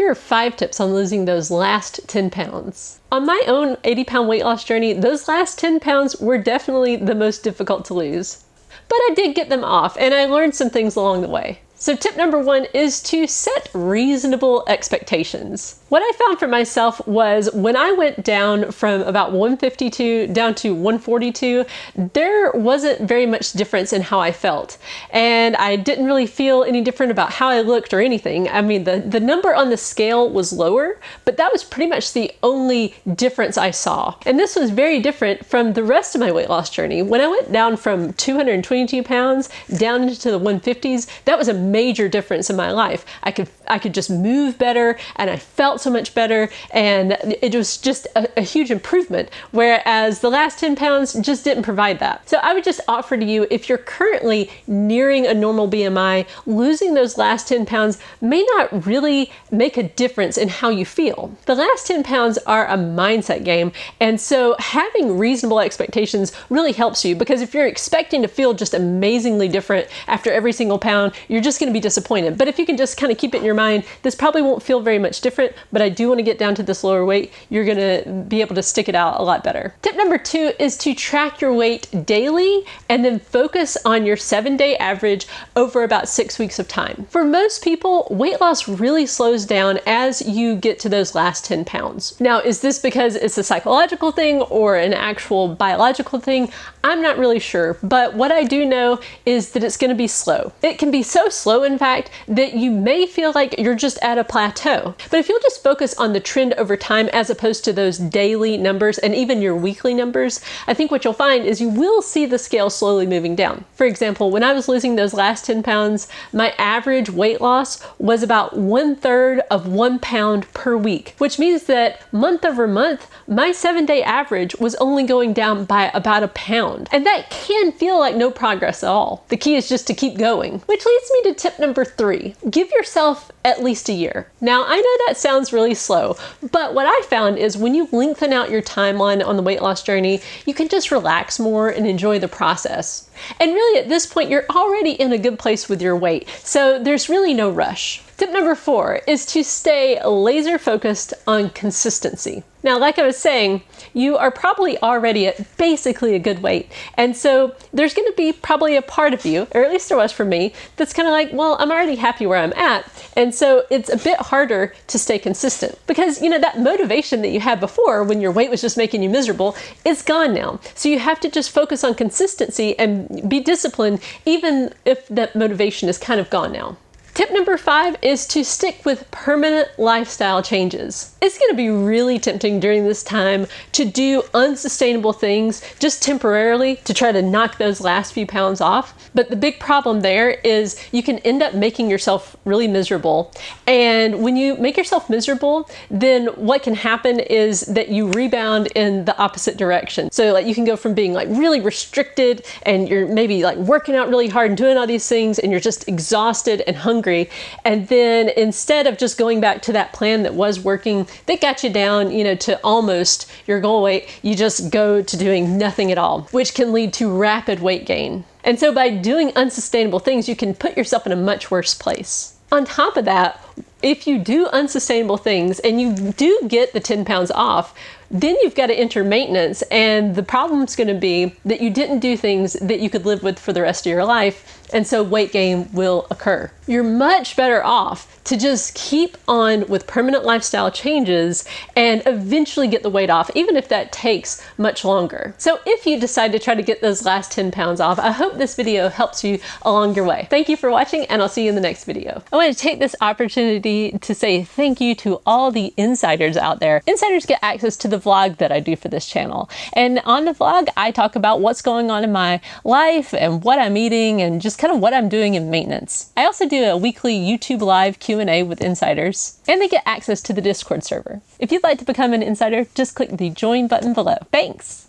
here are 5 tips on losing those last 10 pounds. On my own 80-pound weight loss journey, those last 10 pounds were definitely the most difficult to lose. But I did get them off, and I learned some things along the way. So tip number 1 is to set reasonable expectations. What I found for myself was when I went down from about 152 down to 142, there wasn't very much difference in how I felt. And I didn't really feel any different about how I looked or anything. I mean, the number on the scale was lower, but that was pretty much the only difference I saw. And this was very different from the rest of my weight loss journey. When I went down from 222 pounds down into the 150s, that was a major difference in my life. I could just move better, and I felt so much better, and it was just a huge improvement, whereas the last 10 pounds just didn't provide that. So I would just offer to you, if you're currently nearing a normal BMI, losing those last 10 pounds may not really make a difference in how you feel. The last 10 pounds are a mindset game, and so having reasonable expectations really helps you, because if you're expecting to feel just amazingly different after every single pound, you're just going to be disappointed. But if you can just kind of keep it in your mind, this probably won't feel very much different, but I do want to get down to this lower weight, you're going to be able to stick it out a lot better. Tip number 2 is to track your weight daily and then focus on your 7-day average over about 6 weeks of time. For most people, weight loss really slows down as you get to those last 10 pounds. Now, is this because it's a psychological thing or an actual biological thing? I'm not really sure, but what I do know is that it's going to be slow. It can be so slow, in fact, that you may feel like you're just at a plateau. But if you'll just focus on the trend over time as opposed to those daily numbers and even your weekly numbers, I think what you'll find is you will see the scale slowly moving down. For example, when I was losing those last 10 pounds, my average weight loss was about 1/3 of 1 pound per week, which means that month over month, my 7-day average was only going down by about a pound. And that can feel like no progress at all. The key is just to keep going, which leads me to tip number 3. Give yourself at least a year. Now, I know that sounds really slow, but what I found is when you lengthen out your timeline on the weight loss journey, you can just relax more and enjoy the process. And really, at this point, you're already in a good place with your weight, so there's really no rush. Tip number 4 is to stay laser focused on consistency. Now, like I was saying, you are probably already at basically a good weight. And so there's going to be probably a part of you, or at least there was for me, that's kind of like, well, I'm already happy where I'm at. And so it's a bit harder to stay consistent because, you know, that motivation that you had before when your weight was just making you miserable is gone now. So you have to just focus on consistency and be disciplined, even if that motivation is kind of gone now. Tip number 5 is to stick with permanent lifestyle changes. It's going to be really tempting during this time to do unsustainable things just temporarily to try to knock those last few pounds off. But the big problem there is you can end up making yourself really miserable. And when you make yourself miserable, then what can happen is that you rebound in the opposite direction. So like you can go from being like really restricted and you're maybe like working out really hard and doing all these things and you're just exhausted and hungry. And then instead of just going back to that plan that was working, that got you down, you know, to almost your goal weight, you just go to doing nothing at all, which can lead to rapid weight gain. And so by doing unsustainable things, you can put yourself in a much worse place. On top of that, if you do unsustainable things and you do get the 10 pounds off, then you've got to enter maintenance, and the problem's going to be that you didn't do things that you could live with for the rest of your life, and so weight gain will occur. You're much better off to just keep on with permanent lifestyle changes and eventually get the weight off, even if that takes much longer. So if you decide to try to get those last 10 pounds off, I hope this video helps you along your way. Thank you for watching, and I'll see you in the next video. I want to take this opportunity to say thank you to all the insiders out there. Insiders get access to the vlog that I do for this channel. And on the vlog, I talk about what's going on in my life and what I'm eating and just kind of what I'm doing in maintenance. I also do a weekly YouTube live Q&A with insiders, and they get access to the Discord server. If you'd like to become an insider, just click the join button below. Thanks!